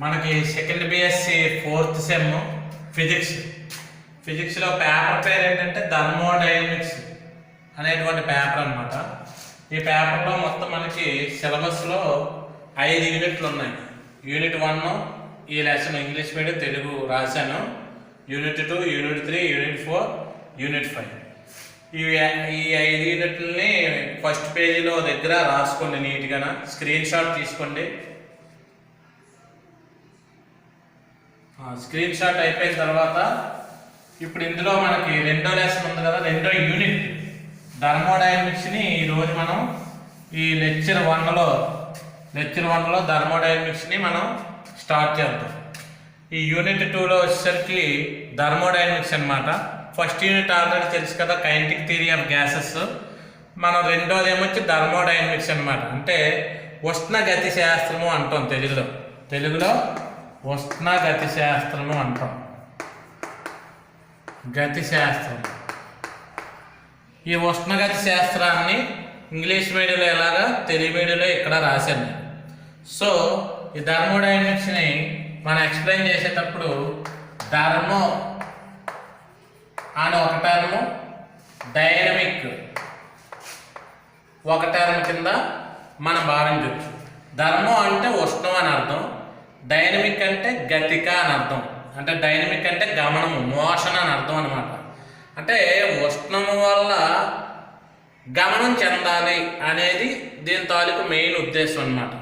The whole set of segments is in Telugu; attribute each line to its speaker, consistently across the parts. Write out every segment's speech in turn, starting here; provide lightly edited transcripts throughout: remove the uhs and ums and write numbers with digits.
Speaker 1: మనకి సెకండ్ బిఎస్సి ఫోర్త్ సెమ్ ఫిజిక్స్లో పేపర్ పేరు ఏంటంటే థర్మోడైనమిక్స్ అనేటువంటి పేపర్ అనమాట. ఈ పేపర్లో మొత్తం మనకి సిలబస్లో 5 యూనిట్లు ఉన్నాయి. యూనిట్ 1 ఈ లెసన్ ఇంగ్లీష్ మీడియం తెలుగు రాశాను. Unit 2, unit 3, unit 4, unit 5. ఈ 5 యూనిట్లని ఫస్ట్ పేజీలో దగ్గర రాసుకోండి. నీట్గా స్క్రీన్ షాట్ తీసుకోండి. స్క్రీన్ షాట్ అయిపోయిన తర్వాత ఇప్పుడు ఇందులో మనకి రెండో లెసన్ ఉంది కదా, రెండో యూనిట్ థర్మోడైనమిక్స్ని ఈరోజు మనం ఈ లెక్చర్ 1లో థర్మోడైనమిక్స్ని మనం స్టార్ట్ చేద్దాం. ఈ యూనిట్ 2లో వచ్చేసరికి థర్మోడైనమిక్స్ అనమాట. ఫస్ట్ యూనిట్ ఆల్రెడీ తెలుసు కదా, కైనెటిక్ థియరీ ఆఫ్ గ్యాసెస్. మనం రెండోది ఏమొచ్చి థర్మోడైనమిక్స్ అనమాట. అంటే ఉష్ణగతి శాస్త్రము అంటాం తెలుగులో ఉష్ణగతి శాస్త్రము అంటాం. గతి శాస్త్రం. ఈ ఉష్ణగతి శాస్త్రాన్ని ఇంగ్లీష్ మీడియంలో ఎలాగా, తెలుగు మీడియంలో ఇక్కడ రాశాను. సో ఈ థర్మోడైనమిక్స్ని మనం ఎక్స్ప్లెయిన్ చేసేటప్పుడు థర్మో అని ఒక టర్ము, డైనమిక్ ఒక టర్మ్ కింద మనం భావించవచ్చు. థర్మో అంటే ఉష్ణం అని అర్థం, డైనమిక్ అంటే గతిక అని అర్థం. అంటే డైనమిక్ అంటే గమనము, మోషన్ అని అర్థం అనమాట. అంటే ఉష్ణము వల్ల గమనం చెందాలి అనేది దీని తాలూకు మెయిన్ ఉద్దేశం అనమాట.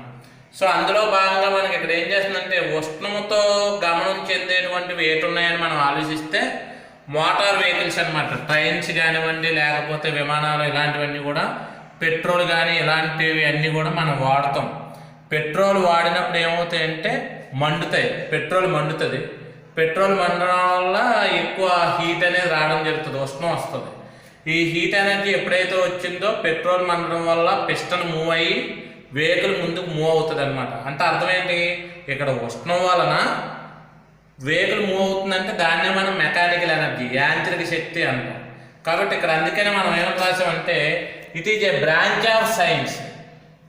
Speaker 1: సో అందులో భాగంగా మనకి ఇక్కడ ఏం చేస్తుందంటే, ఉష్ణముతో గమనం చెందేటువంటివి ఏటున్నాయని మనం ఆలోచిస్తే మోటార్ వెహికల్స్ అనమాట. ట్రైన్స్ కానివ్వండి, లేకపోతే విమానాలు, ఇలాంటివన్నీ కూడా పెట్రోల్ కానీ ఇలాంటివి అన్నీ కూడా మనం వాడతాం. పెట్రోల్ వాడినప్పుడు ఏమవుతాయంటే మండుతాయి, పెట్రోల్ మండుతుంది. పెట్రోల్ మండడం వల్ల ఎక్కువ హీట్ అనేది రావడం జరుగుతుంది, ఉష్ణం వస్తుంది. ఈ హీట్ ఎనర్జీ ఎప్పుడైతే వచ్చిందో పెట్రోల్ మండడం వల్ల పిస్టన్ మూవ్ అయ్యి వెహికల్ ముందుకు మూవ్ అవుతుంది అనమాట. అంటే అర్థం ఏంటి, ఇక్కడ ఉష్ణం వలన వెహికల్ మూవ్ అవుతుందంటే దాన్నే మనం మెకానికల్ ఎనర్జీ, యాంత్రిక శక్తి అంటాం. కాబట్టి ఇక్కడ అందుకనే మనం ఏం రాసామంటే, it is a branch of science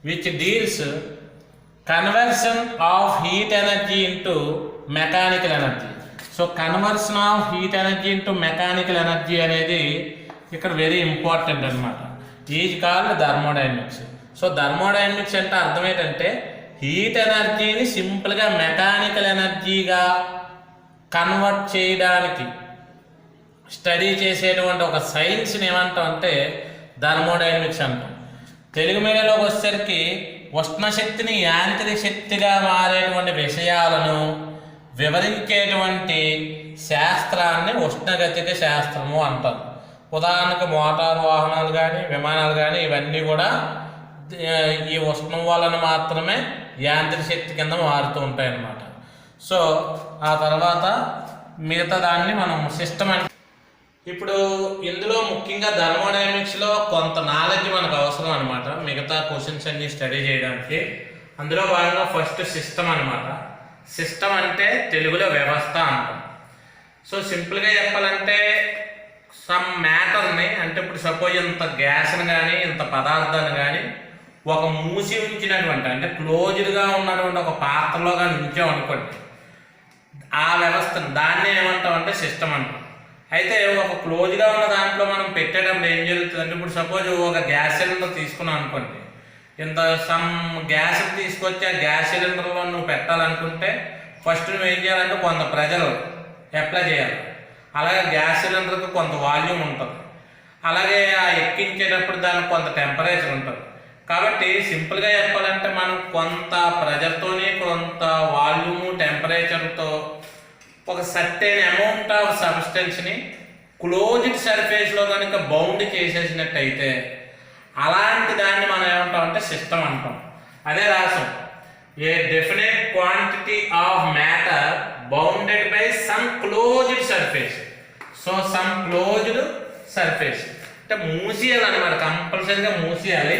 Speaker 1: which deals conversion of heat energy into mechanical energy. So conversion of heat energy into mechanical energy అనేది ఇక్కడ వెరీ ఇంపార్టెంట్ అనమాట. Is called thermodynamics. So thermodynamics అంటే అర్థం ఏంటంటే, హీట్ ఎనర్జీని సింపుల్గా మెకానికల్ ఎనర్జీగా కన్వర్ట్ చేయడానికి స్టడీ చేసేటువంటి ఒక సైన్స్ని ఏమంటాం అంటే థర్మోడైనమిక్స్ అంటాం. తెలుగు మీడియంలోకి వచ్చేసరికి ఉష్ణశక్తిని యాంత్రిక శక్తిగా మారేటువంటి విషయాలను వివరించేటువంటి శాస్త్రాన్ని ఉష్ణగతిక శాస్త్రము అంటారు. ఉదాహరణకు మోటార్ వాహనాలు కానీ, విమానాలు కానీ, ఇవన్నీ కూడా ఈ ఉష్ణం వలన మాత్రమే యాంత్రిక శక్తి కింద మారుతూ ఉంటాయి అన్నమాట. సో ఆ తర్వాత మిగతా దాన్ని మనం సిస్టమ్ అంటే, ఇప్పుడు ఇందులో ముఖ్యంగా థర్మోడైనమిక్స్లో కొంత నాలెడ్జ్ మనకు అవసరం అనమాట, మిగతా క్వశ్చన్స్ అన్ని స్టడీ చేయడానికి. అందులో భాగంగా ఫస్ట్ సిస్టమ్ అనమాట. సిస్టమ్ అంటే తెలుగులో వ్యవస్థ అంటాం. సో సింపుల్గా చెప్పాలంటే సమ్ మ్యాటర్ని, అంటే ఇప్పుడు సపోజ్ ఇంత గ్యాస్ని కానీ, ఇంత పదార్థాన్ని కానీ ఒక మూసి ఉంచినటువంటి, అంటే క్లోజ్డ్గా ఉన్నటువంటి ఒక పాత్రలో కానీ ఉంచామనుకోండి, ఆ వ్యవస్థను దాన్ని ఏమంటాం అంటే సిస్టమ్ అంటాం. అయితే ఒక క్లోజ్గా ఉన్న దాంట్లో మనం పెట్టేటప్పుడు ఏం జరుగుతుందంటే, ఇప్పుడు సపోజ్ ఒక గ్యాస్ సిలిండర్ తీసుకున్నాం అనుకోండి, ఇంత సమ్ గ్యాస్ తీసుకొచ్చి ఆ గ్యాస్ సిలిండర్లో నువ్వు పెట్టాలనుకుంటే ఫస్ట్ నువ్వు ఏం చేయాలంటే కొంత ప్రెజర్ అప్లై చేయాలి. అలాగే గ్యాస్ సిలిండర్కి కొంత వాల్యూమ్ ఉంటుంది, అలాగే ఆ ఎక్కించేటప్పుడు దానికి కొంత టెంపరేచర్ ఉంటుంది. కాబట్టి సింపుల్గా చెప్పాలంటే మనం కొంత ప్రెజర్తోని, కొంత వాల్యూము, టెంపరేచర్తో ఒక సర్టెన్ అమౌంట్ ఆఫ్ సబ్స్టెన్స్ని క్లోజ్డ్ సర్ఫేస్లో కనుక బౌండ్ చేసేసినట్టయితే అలాంటి దాన్ని మనం ఏమంటామంటే సిస్టమ్ అంటాం. అదే రాసాం, ఏ definite quantity of matter bounded by some closed surface. So some closed surface అంటే మూసేయాలి అనమాట, కంపల్సరీగా మూసేయాలి.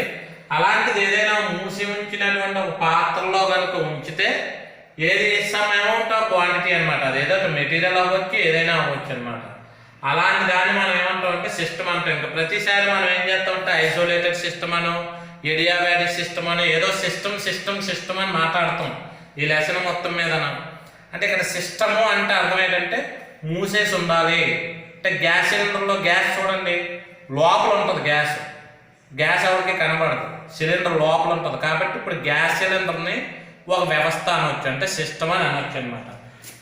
Speaker 1: అలాంటిది ఏదైనా మూసి ఉంచినటువంటి ఒక పాత్రలో కనుక ఉంచితే ఏది సమ్ అమౌంట్ ఆఫ్ క్వాంటిటీ అనమాట, అదేదో మెటీరియల్ అవ్వచ్చు, ఏదైనా అవ్వచ్చు అనమాట. అలాంటి దాన్ని మనం ఏమంటాం అంటే సిస్టమ్ అంటాం. ఇంకా ప్రతిసారి మనం ఏం చేస్తామంటే ఐసోలేటెడ్ సిస్టమ్ అను, ఎడియాబాటిక్ సిస్టమ్ అని, ఏదో సిస్టమ్ అని మాట్లాడతాం. ఈ లెసన్ మొత్తం మీద. అంటే ఇక్కడ సిస్టము అంటే అర్థం ఏంటంటే మూసేసి ఉండాలి. అంటే గ్యాస్ సిలిండర్లో గ్యాస్ చూడండి లోపల ఉంటుంది, గ్యాస్ ఎవరికి కనబడదు, సిలిండర్ లోపల ఉంటుంది. కాబట్టి ఇప్పుడు గ్యాస్ సిలిండర్ని ఒక వ్యవస్థ అనవచ్చు, అంటే సిస్టమ్ అని అనొచ్చు అనమాట.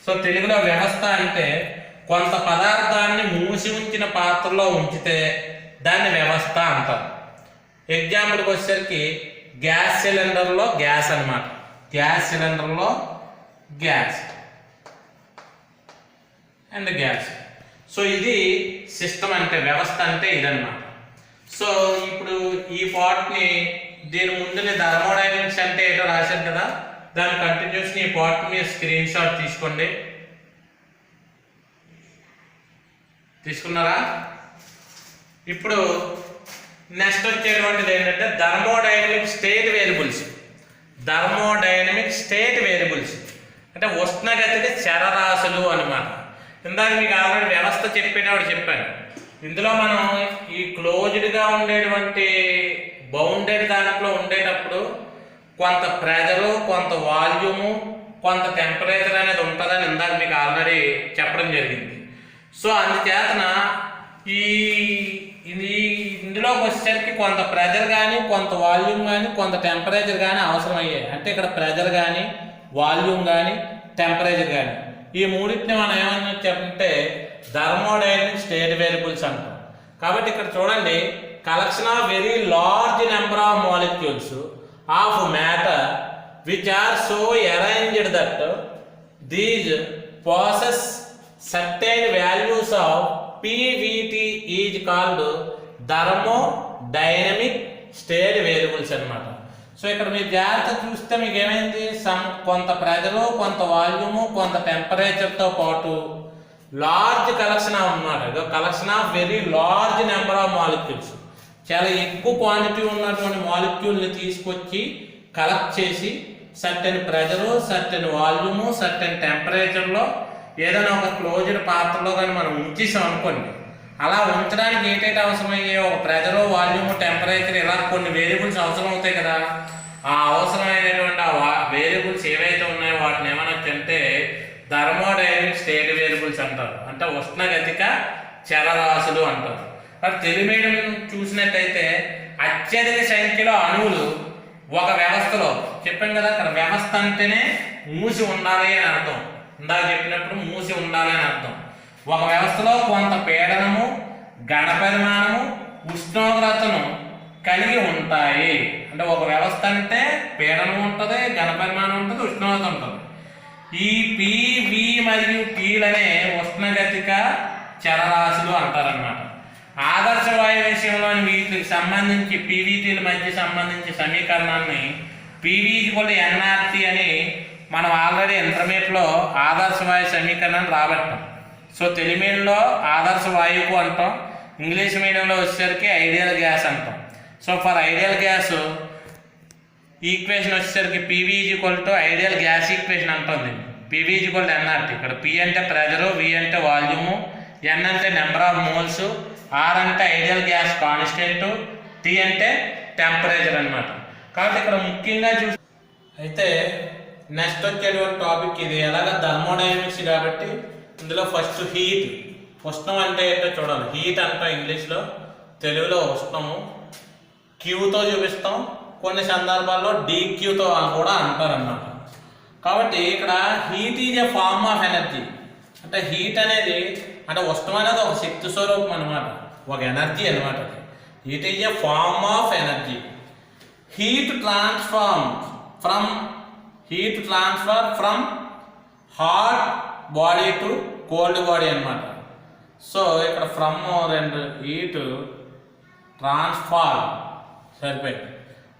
Speaker 1: సో తెలుగులో వ్యవస్థ అంటే కొంత పదార్థాన్ని మూసి ఉంచిన పాత్రలో ఉంచితే దాన్ని వ్యవస్థ అంటారు. ఎగ్జాంపుల్కి వచ్చేసరికి గ్యాస్ సిలిండర్లో గ్యాస్ అనమాట, గ్యాస్ సిలిండర్లో గ్యాస్ అండ్ గ్యాస్. సో ఇది సిస్టమ్ అంటే వ్యవస్థ అంటే ఇదన్నమాట. సో ఇప్పుడు ఈ పార్ట్ని దీని ముందుని థర్మోడైనమిక్స్ అంటే ఏటో రాశారు కదా, దాని కంటిన్యూషన్ ఈ పార్ట్ మీద స్క్రీన్ షాట్ తీసుకోండి. తీసుకున్నారా? ఇప్పుడు నెక్స్ట్ వచ్చేటువంటిది ఏంటంటే thermodynamic state variables. Thermodynamic state variables అంటే ఉష్ణగతిక చరరాశులు అన్నమాట. ఇందాక మీకు ఆల్రెడీ వ్యవస్థ చెప్పేటప్పుడు చెప్పాను. ఇందులో మనం ఈ క్లోజ్డ్గా ఉండేటువంటి బౌండెడ్ దాంట్లో ఉండేటప్పుడు కొంత ప్రెజరు, కొంత వాల్యూము, కొంత టెంపరేచర్ అనేది ఉంటుందని ఇందాక మీకు ఆల్రెడీ చెప్పడం జరిగింది. సో అందుచేతన ఇందులోకి వచ్చేసరికి కొంత ప్రెజర్ కానీ, కొంత వాల్యూమ్ కానీ, కొంత టెంపరేచర్ కానీ అవసరం అయ్యాయి. అంటే ఇక్కడ ప్రెజర్ కానీ, వాల్యూమ్ కానీ, టెంపరేచర్ కానీ ఈ మూడింటిని మనం ఏమన్నా చెప్పంటే థర్మోడైనమిక్ స్టేట్ వేరియబుల్స్ అంటాం. కాబట్టి ఇక్కడ చూడండి, collection of very large number of molecules of matter which are so arranged that these possess certain values of PVT is called thermodynamic state variables అన్నమాట. సో ఇక్కడ మీరు జాగ్రత్త చూస్తే మీకు ఏమైంది, కొంత ప్రెజరు, కొంత వాల్యూము, కొంత టెంపరేచర్తో పాటు లార్జ్ కలెక్షన్ అన్నమాట. Collection of very large number of molecules, చాలా ఎక్కువ క్వాంటిటీ ఉన్నటువంటి మాలిక్యూల్ని తీసుకొచ్చి కలెక్ట్ చేసి certain pressure, certain volume, certain టెంపరేచర్లో ఏదైనా ఒక క్లోజ్డ్ పాత్రలో కానీ మనం ఉంచేసాం అనుకోండి, అలా ఉంచడానికి ఏంటంటే అవసరమయ్యే ఒక ప్రెజరు, వాల్యూము, టెంపరేచర్ ఇలా కొన్ని వేరియబుల్స్ అవసరం అవుతాయి కదా. ఆ అవసరమైనటువంటి ఆ వేరియబుల్స్ ఏవైతే ఉన్నాయో వాటిని ఏమనొచ్చు అంటే థర్మోడైనమిక్ స్టేట్ వేరియబుల్స్ అంటారు, అంటే ఉష్ణగతిక చరరాశులు అంటారు. మరి తెలుగు మీడియం చూసినట్టయితే అత్యధిక సంఖ్యలో అణువులు ఒక వ్యవస్థలో, చెప్పాం కదా అక్కడ వ్యవస్థ అంటేనే మూసి ఉండాలి అని అర్థం. ఇందాక చెప్పినప్పుడు మూసి ఉండాలి అని అర్థం. ఒక వ్యవస్థలో కొంత పీడనము, ఘన పరిమాణము, ఉష్ణోగ్రతను కలిగి ఉంటాయి. అంటే ఒక వ్యవస్థ అంటే పీడనం ఉంటుంది, ఘన పరిమాణం ఉంటుంది, ఉష్ణోగ్రత ఉంటుంది. ఈ పివి మరియు టీలనే ఉష్ణగతిక చరరాశులు అంటారన్నమాట. ఆదర్శ వాయు విషయంలోని వీటికి సంబంధించి పీవీటీల మధ్య సంబంధించి సమీకరణాన్ని PV=nRT అని మనం ఆల్రెడీ ఇంటర్మీడియట్లో ఆదర్శ వాయు సమీకరణాన్ని రాబట్టాం. సో తెలుగు మీడియంలో ఆదర్శ వాయువు అంటాం, ఇంగ్లీష్ మీడియంలో వచ్చేసరికి ఐడియల్ గ్యాస్ అంటాం. So for ideal gas equation వచ్చేసరికి PV= ఐడియల్ గ్యాస్ ఈక్వేషన్ అంటుంది. PV=nRT. ఇక్కడ P అంటే ప్రెజరు, V అంటే వాల్యూము, N అంటే నెంబర్ ఆఫ్ మోల్స్, R అంటే ఐడియల్ గ్యాస్ కాన్స్టెంట్, T అంటే టెంపరేచర్ అన్నమాట. కాబట్టి ఇక్కడ ముఖ్యంగా అయితే నెక్స్ట్ వచ్చేటువంటి టాపిక్ ఇది ఎలాగ థర్మోడైనమిక్స్. కాబట్టి ఇందులో ఫస్ట్ హీట్, ఉష్ణం అంటే ఏంటో చూడాలి. హీట్ అంటాం ఇంగ్లీష్లో, తెలుగులో ఉష్ణము క్యూతో చూపిస్తాం, కొన్ని సందర్భాల్లో DQతో కూడా అంటారన్నమాట. కాబట్టి ఇక్కడ heat is a form of energy. అంటే హీట్ అనేది అంటే ఉష్ణం అనేది ఒక శక్తి స్వరూపం అనమాట, ఒక ఎనర్జీ అనమాట. Heat is a form of energy. Heat transfer from hot body to cold body అనమాట. సో ఇక్కడ ఫ్రమ్ రెండు హీట్ ట్రాన్స్ఫార్మ్ సరిపోయింది.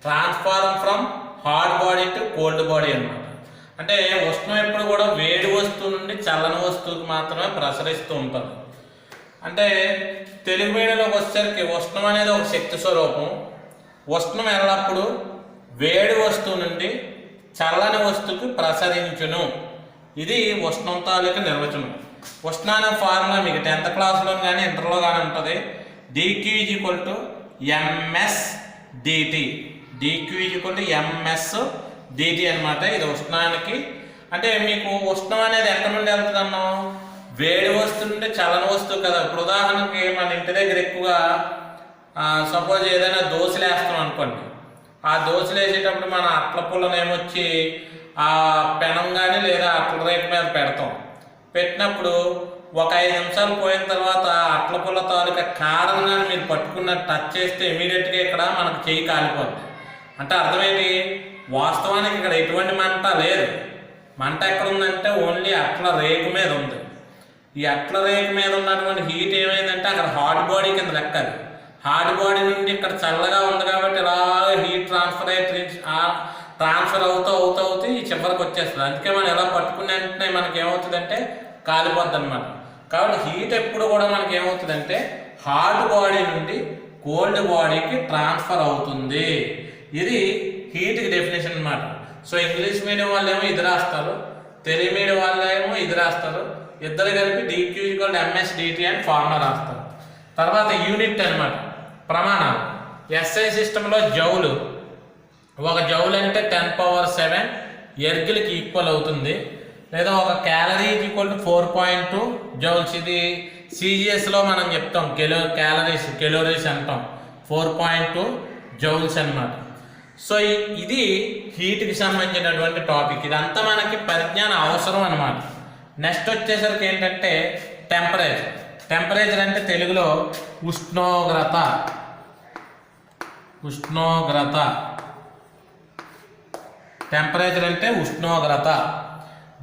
Speaker 1: Transform from hot body to cold body అనమాట. అంటే ఉష్ణం ఎప్పుడు కూడా వేడి వస్తువు నుండి చల్లని వస్తువుకి మాత్రమే ప్రసరిస్తూ ఉంటుంది. అంటే తెలుగు మీడియంలోకి వచ్చేసరికి ఉష్ణం అనేది ఒక శక్తి స్వరూపం. ఉష్ణం ఎల్లప్పుడు వేడి వస్తువు నుండి చల్లని వస్తువుకి ప్రసరించును. ఇది ఉష్ణం తాలూకు నిర్వచనం. ఉష్ణాన ఫార్ములా మీకు 10th క్లాస్లో కానీ ఇంటర్లో కానీ ఉంటుంది. dQ = ms dt. dQ = ms dt అనమాట. ఇది ఉష్ణానికి అంటే మీకు ఉష్ణం అనేది ఎక్కడి నుండి వెళ్తుంది అన్నాం, వేడి వస్తువు నుండి చలన వస్తువు కదా. ఇప్పుడు ఉదాహరణకి మన ఇంటి దగ్గర ఎక్కువగా సపోజ్ ఏదైనా దోశలు వేస్తాం అనుకోండి, ఆ దోశలు వేసేటప్పుడు మన అట్ల పుల్లను ఏమొచ్చి ఆ పెనం కానీ లేదా అట్ల రేకు మీద పెడతాం. పెట్టినప్పుడు ఒక 5 నిమిషాలు పోయిన తర్వాత అట్ల పుల్ల తాలూకా కారం కానీ మీరు పట్టుకున్న టచ్ చేస్తే ఇమీడియట్గా ఇక్కడ మనకు చెయ్యి కాలిపోద్ది. అంటే అర్థమేంటి, వాస్తవానికి ఇక్కడ ఎటువంటి మంట లేదు. మంట ఎక్కడ ఉందంటే ఓన్లీ అట్ల రేకు మీద ఉంది. ఈ అట్ల రేకు మీద ఉన్నటువంటి హీట్ ఏమైందంటే అక్కడ హాట్ బాడీ కింద లెక్కది. హాట్ బాడీ నుండి ఇక్కడ చల్లగా ఉంది కాబట్టి ఇలా హీట్ ట్రాన్స్ఫర్ అవుతూ ఈ చివరికి వచ్చేస్తుంది. అందుకే మనం ఎలా పట్టుకునే వెంటనే మనకి ఏమవుతుందంటే కాలిపోద్ది అనమాట. కాబట్టి హీట్ ఎప్పుడు కూడా మనకి ఏమవుతుందంటే హాట్ బాడీ నుండి కోల్డ్ బాడీకి ట్రాన్స్ఫర్ అవుతుంది. ఇది హీట్కి డెఫినేషన్ అనమాట. సో ఇంగ్లీష్ మీడియం వాళ్ళు ఏమో ఇది రాస్తారు, తెలుగు మీడియం వాళ్ళు ఏమో ఇది రాస్తారు. ఇద్దరు కలిపి dq = ms dt అని ఫార్ములా రాస్తారు. తర్వాత యూనిట్ అనమాట, ప్రమాణాలు. SI సిస్టంలో జౌలు, ఒక జౌల్ అంటే 10⁻7 ఎర్గులకి ఈక్వల్ అవుతుంది. లేదా ఒక క్యాలరీ = 4.2 జౌల్స్. ఇది CGSలో మనం చెప్తాం కెలోరీస్ అంటాం. 4.2 జౌల్స్ అనమాట. సో ఇది హీట్కి సంబంధించినటువంటి టాపిక్. ఇదంతా మనకి పరిజ్ఞానం అవసరం అనమాట. నెక్స్ట్ వచ్చేసరికి ఏంటంటే టెంపరేచర్. టెంపరేచర్ అంటే తెలుగులో ఉష్ణోగ్రత. టెంపరేచర్ అంటే ఉష్ణోగ్రత.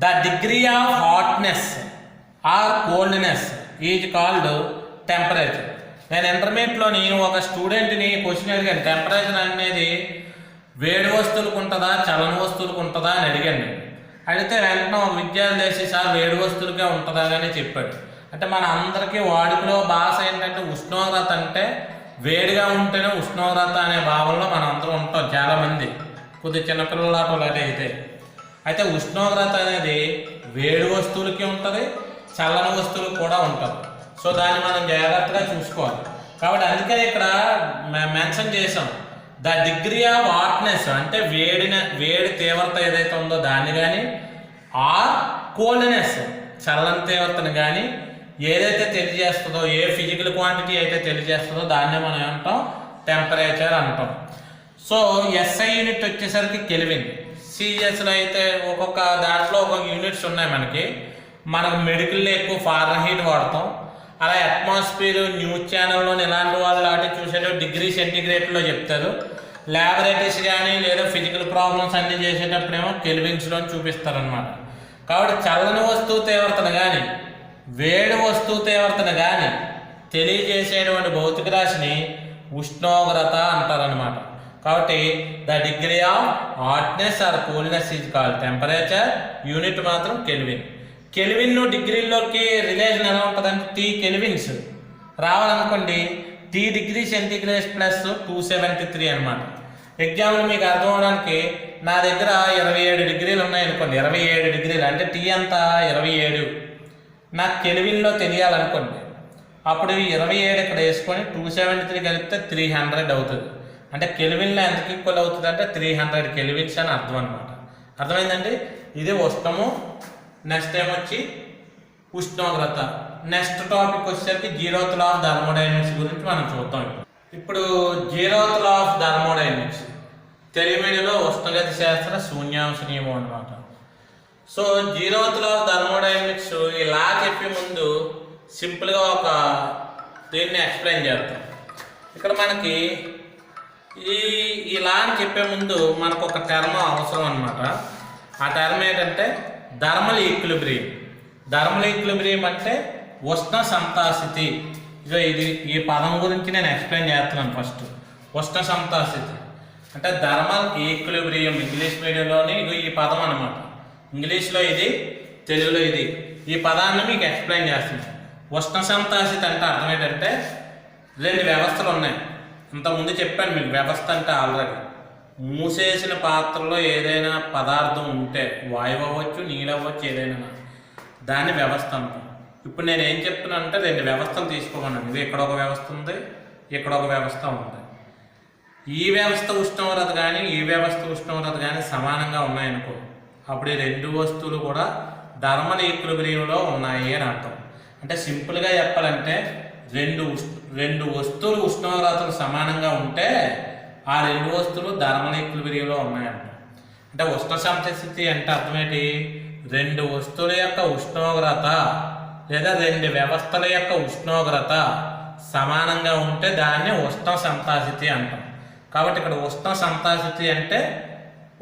Speaker 1: The degree of hotness or coldness is called temperature. నేను ఇంటర్మీడియట్లోని ఒక స్టూడెంట్ని క్వశ్చన్ అడిగాను, టెంపరేచర్ అనేది వేడి వస్తువులకు ఉంటుందా చలన వస్తువులకు ఉంటుందా అని అడిగాను. అడిగితే వెంటనే విద్యార్థి చేసి సార్ వేడి వస్తువులకే ఉంటుందా అని చెప్పాడు. అంటే మన అందరికీ వాడుకలో భాష ఏంటంటే ఉష్ణోగ్రత అంటే వేడిగా ఉంటేనే ఉష్ణోగ్రత అనే భావనలో మనం అందరం ఉంటాం చాలామంది, కొద్దిగా చిన్నపిల్లలాటలు అయితే ఉష్ణోగ్రత అనేది వేడి వస్తువులకి ఉంటుంది, చల్లని వస్తువులకు కూడా ఉంటుంది. సో దాన్ని మనం జాగ్రత్తగా చూసుకోవాలి. కాబట్టి అందుకని ఇక్కడ మెన్షన్ చేసాం ద డిగ్రీ ఆఫ్ హాట్నెస్ అంటే వేడి తీవ్రత ఏదైతే ఉందో దాన్ని కానీ, ఆర్ కోల్డ్నెస్ చల్లని తీవ్రతను కానీ ఏదైతే తెలియజేస్తుందో, ఏ ఫిజికల్ క్వాంటిటీ అయితే తెలియజేస్తుందో దాన్నే మనం ఏమంటాం టెంపరేచర్ అంటాం. సో SI యూనిట్ వచ్చేసరికి కెల్విన్. CGSలో అయితే ఒక్కొక్క దాంట్లో ఒక్కొక్క యూనిట్స్ ఉన్నాయి. మనకు మెడికల్లో ఎక్కువ ఫారెన్హీట్ వాడతాం. అలా అట్మాస్ఫియర్ న్యూస్ ఛానల్లో ఇలాంటి వాళ్ళు వాటి చూసేటప్పుడు డిగ్రీ సెంటిగ్రేడ్లో చెప్తారు. ల్యాబొరేటరీస్ కానీ లేదా ఫిజికల్ ప్రాబ్లమ్స్ అన్నీ చేసేటప్పుడేమో కెల్విన్స్లో చూపిస్తారనమాట. కాబట్టి చల్లని వస్తువు తీవ్రతను కానీ వేడి వస్తువు తీవ్రతను కానీ తెలియజేసేటువంటి భౌతిక రాశిని ఉష్ణోగ్రత అంటారనమాట. కాబట్టి the degree of hotness or coolness is called temperature. Unit మాత్రం కెల్విన్. కెల్విన్ డిగ్రీలోకి రిలేషన్ ఎలా ఉంటుందంటే T కెల్విన్స్ రావాలనుకోండి, T డిగ్రీ సెంటిగ్రేడ్ ప్లస్ 273 అనమాట. ఎగ్జాంపుల్ మీకు అర్థం అవడానికి నా దగ్గర 27 డిగ్రీలు ఉన్నాయనుకోండి, 27 డిగ్రీలు అంటే T అంతా 27. నాకు కెల్విన్లో తెలియాలనుకోండి, అప్పుడు 27 ఇక్కడ వేసుకొని 273 కలిపితే 300 అవుతుంది. అంటే కెల్విన్లో ఎంతకి ఈక్వల్ అవుతుంది అంటే 300 కెల్విన్స్ అని అర్థం అనమాట. అర్థమైందండి? ఇది ఉష్ణము. నెక్స్ట్ ఏమొచ్చి ఉష్ణోగ్రత. నెక్స్ట్ టాపిక్ వచ్చేసరికి జీరోత్ లా ఆఫ్ థర్మోడైనమిక్స్ గురించి మనం చూద్దాం. ఇప్పుడు zeroth law of thermodynamics Telugu మీడియంలో ఉష్ణగతి శాస్త్ర శూన్యాంశ నియమం అనమాట. So zeroth law of thermodynamics ఈ లా చెప్పే ముందు సింపుల్గా ఒక దీన్ని ఎక్స్ప్లెయిన్ చేస్తాం. ఇక్కడ మనకి ఈ లా అని చెప్పే ముందు మనకు ఒక టర్మ్ అవసరం అనమాట. ఆ టర్మ్ ఏంటంటే థర్మల్ ఈక్విలిబ్రియం. థర్మల్ ఈక్విలిబ్రియం అంటే ఉష్ణ సమతాస్థితి. ఇది ఈ పదం గురించి నేను ఎక్స్ప్లెయిన్ చేస్తున్నాను. ఫస్ట్ ఉష్ణ సమతాస్థితి అంటే థర్మల్ ఈక్విలిబ్రియం. ఇంగ్లీష్ మీడియంలోని ఈ పదం అనమాట. ఇంగ్లీష్లో ఇది, తెలుగులో ఇది. ఈ పదాన్ని మీకు ఎక్స్ప్లెయిన్ చేస్తున్నాను. ఉష్ణ సమతాస్థితి అంటే అర్థం ఏంటంటే 2 వ్యవస్థలు ఉన్నాయి. ఇంతకుముందు చెప్పాను మీకు వ్యవస్థ అంటే ఆల్రెడీ. మూసేసిన పాత్రలో ఏదైనా పదార్థం ఉంటే వాయువు అవ్వచ్చు, నీళ్ళు అవ్వచ్చు, ఏదైనా దాన్ని వ్యవస్థ అంటాం. ఇప్పుడు నేను ఏం చెప్తున్నా అంటే 2 వ్యవస్థలు తీసుకోమన్నాను. ఇది ఇక్కడ ఒక వ్యవస్థ ఉంది, ఇక్కడ ఒక వ్యవస్థ ఉంది. ఈ వ్యవస్థ ఉష్ణోగ్రత కానీ ఈ వ్యవస్థ ఉష్ణోగ్రత కానీ సమానంగా ఉన్నాయనుకో, అప్పుడు ఈ రెండు వస్తువులు కూడా థర్మల్ ఈక్విలిబ్రియంలో ఉన్నాయి అని అర్థం. అంటే సింపుల్గా చెప్పాలంటే రెండు వస్తువులు ఉష్ణోగ్రతలు సమానంగా ఉంటే ఆ రెండు వస్తువులు థర్మల్ ఈక్విలిబ్రియంలో ఉన్నాయంట. అంటే ఉష్ణ సమస్థితి అంటే అర్థమేంటి? రెండు వస్తువుల యొక్క ఉష్ణోగ్రత లేదా రెండు వ్యవస్థల యొక్క ఉష్ణోగ్రత సమానంగా ఉంటే దాన్ని ఉష్ణ సమస్థితి అంటాం. కాబట్టి ఇక్కడ ఉష్ణ సమస్థితి అంటే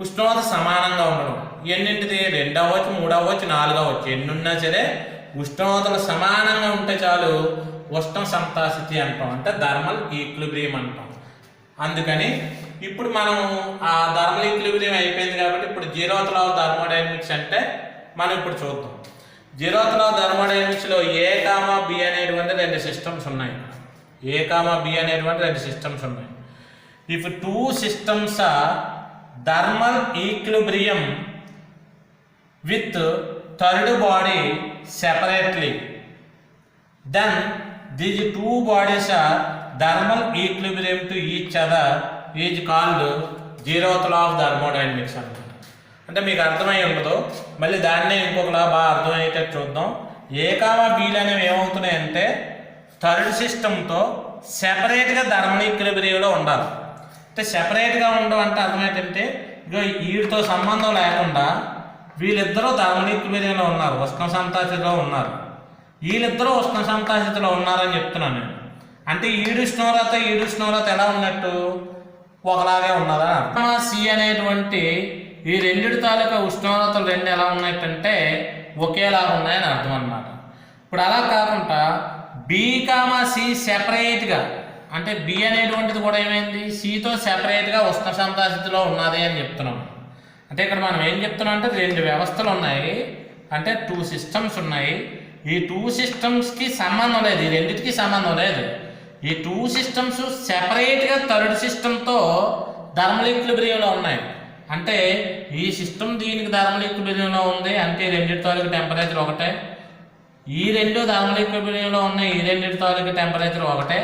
Speaker 1: ఉష్ణోగ్రత సమానంగా ఉండడం. ఎన్నింటిది? 2 అవ్వచ్చు, 3 అవ్వచ్చు, 4 అవ్వచ్చు, ఎన్ని ఉన్నా సరే ఉష్ణోగ్రతలు సమానంగా ఉంటే చాలు ఉష్ణ సమస్థితి అంటాం. అంటే థర్మల్ ఈక్విలిబ్రియం అంటాం. అందుకని ఇప్పుడు మనం ఆ థర్మల్ ఈక్విలిబ్రియం అయిపోయింది కాబట్టి ఇప్పుడు జీరోత్ లా ఆఫ్ థర్మోడైనమిక్స్ అంటే మనం ఇప్పుడు చూద్దాం. జీరోత్ లా ఆఫ్ థర్మోడైనమిక్స్లో A, B అనేటువంటి రెండు సిస్టమ్స్ ఉన్నాయి. A, B అనేటువంటి రెండు సిస్టమ్స్ ఉన్నాయి. If two systems are thermal equilibrium with third body separately, then these two bodies are thermal equilibrium to each other is called zeroth law of thermodynamics అన్నమాట. అంటే మీకు అర్థమై ఉండదు, మళ్ళీ దాన్నే ఇంకొకలా బాగా అర్థమయ్యేటట్టు చూద్దాం. A, Bలు అనేవి ఏమవుతున్నాయంటే థర్డ్ సిస్టమ్తో సెపరేట్గా థర్మల్ ఈక్విలిబ్రియంలో ఉండాలి. అంటే సెపరేట్గా ఉండడం అంటే అర్థమేంటంటే ఇగో వీటితో సంబంధం లేకుండా వీళ్ళిద్దరూ థర్మల్ ఈక్విలిబ్రియంలో ఉన్నారు, ఉష్ణ సమస్థితిలో ఉన్నారు. వీళ్ళిద్దరూ ఉష్ణ సమస్థితిలో ఉన్నారని చెప్తున్నాను నేను. అంటే ఈడు ఉష్ణోగ్రత ఎలా ఉన్నట్టు? ఒకలాగే ఉన్నదా? C అనేటువంటి ఈ రెండిటి తాలూకా ఉష్ణోగ్రతలు రెండు ఎలా ఉన్నట్టంటే ఒకేలా ఉన్నాయని అర్థం అన్నమాట. ఇప్పుడు అలా కాకుండా B, C సెపరేట్గా, అంటే B అనేటువంటిది కూడా ఏమైంది? Cతో సెపరేట్గా ఉష్ణ సమస్థితిలో ఉన్నది అని చెప్తున్నాం. అంటే ఇక్కడ మనం ఏం చెప్తున్నాం అంటే రెండు వ్యవస్థలు ఉన్నాయి, అంటే 2 సిస్టమ్స్ ఉన్నాయి. ఈ 2 సిస్టమ్స్కి సంబంధం లేదు, ఈ రెండింటికి సంబంధం లేదు. ఈ 2 సిస్టమ్స్ సెపరేట్గా థర్డ్ సిస్టమ్తో థర్మల్ ఈక్విలిబ్రియంలో ఉన్నాయి. అంటే ఈ సిస్టమ్ దీనికి థర్మల్ ఈక్విలిబ్రియంలో ఉంది అంటే రెండింటి తాలూకు టెంపరేచర్ ఒకటే, ఈ రెండు థర్మల్ ఈక్విలిబ్రియంలో ఉన్నాయి, ఈ రెండింటి తాలూకు టెంపరేచర్ ఒకటే.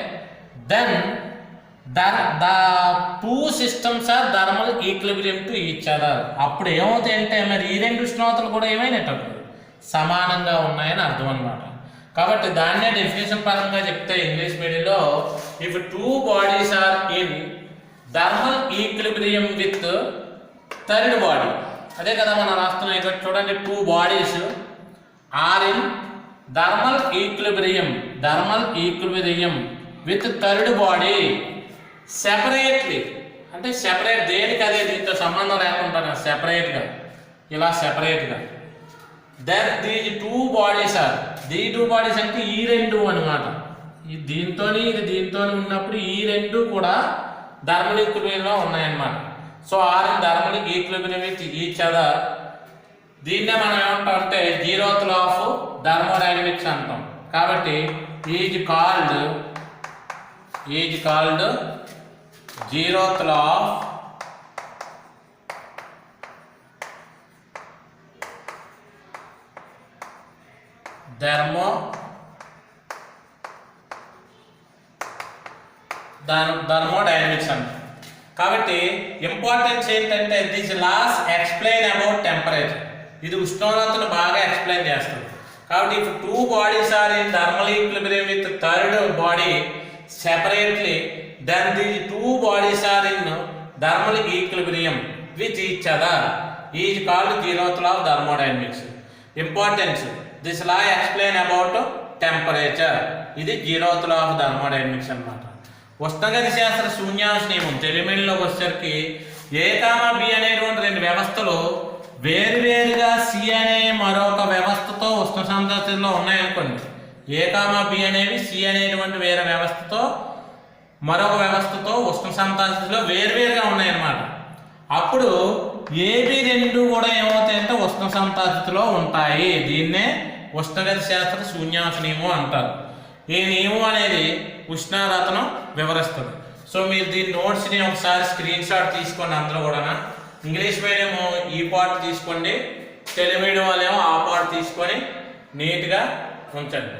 Speaker 1: Then the 2 systems are thermal equilibrium to each other. అప్పుడు ఏమవుతాయి అంటే మరి ఈ రెండు ఉష్ణోగ్రతలు కూడా ఏమైనట్టు సమానంగా ఉన్నాయని అర్థం అన్నమాట. కాబట్టి దాన్నే డెఫినేషన్ పరంగా చెప్తే ఇంగ్లీష్ మీడియంలో if 2 bodies are in thermal equilibrium with third body, అదే కదా మనం రాస్తున్నాం ఇక్కడ చూడండి. 2 bodies are in thermal equilibrium with third body separately, అంటే సెపరేట్ దేనికి అదే దీంతో సంబంధం లేకుండా సెపరేట్గా, ఇలా సెపరేట్గా. దెన్ దీస్ 2 బాడీస్ ఆర్, దీ 2 బాడీస్ అంటే ఈ రెండు అనమాట. దీంతో ఇది దీంతో ఉన్నప్పుడు ఈ రెండు కూడా థర్మల్ ఈక్విలిబ్రియంలో ఉన్నాయన్నమాట. So are in thermal equilibrium with each other. దీన్నే మనం ఏమంటాం అంటే జీరోత్ లా ఆఫ్ థర్మోడైనమిక్స్ అంటాం. కాబట్టి is called zeroth law of thermodynamics అంటాం. కాబట్టి ఇంపార్టెన్స్ ఏంటంటే this laws explain about temperature. ఇది ఉష్ణోగ్రతను బాగా ఎక్స్ప్లెయిన్ చేస్తుంది. కాబట్టి if 2 bodies are in thermal equilibrium with third body separately, then these 2 bodies are in thermal equilibrium with each other is called zeroth law of thermodynamics. Importance this law explain about temperature. ఇది జీరోత్ లా ఆఫ్ థర్మోడైనమిక్స్ అన్నమాట. ఉష్ణగతి శాస్త్ర శూన్యాంశ నియమం తెలుగులోకి వచ్చేసరికి A, B అనేటువంటి రెండు వ్యవస్థలు వేరువేరుగా C అనే మరొక వ్యవస్థతో ఉష్ణ సమస్థితిలో ఉన్నాయనుకోండి. A, B అనేవి C అనేటువంటి వేరే వ్యవస్థతో మరొక వ్యవస్థతో ఉష్ణ సమస్థితిలో వేరువేరుగా ఉన్నాయన్నమాట. అప్పుడు AB రెండు కూడా ఏమవుతాయంటే ఉష్ణ సమస్థితిలో ఉంటాయి. దీన్నే ఉష్ణగతి శాస్త్ర శూన్యాంశ నియమం అంటారు. ఈ నియమం అనేది ఉష్ణోగ్రతను వివరిస్తుంది. సో మీరు దీని నోట్స్ని ఒకసారి స్క్రీన్ షాట్ తీసుకోండి. అందరూ కూడా ఇంగ్లీష్ మీడియం ఈ పార్ట్ తీసుకోండి, తెలుగు మీడియం వాళ్ళేమో ఆ పార్ట్ తీసుకొని నీట్గా ఉంచండి.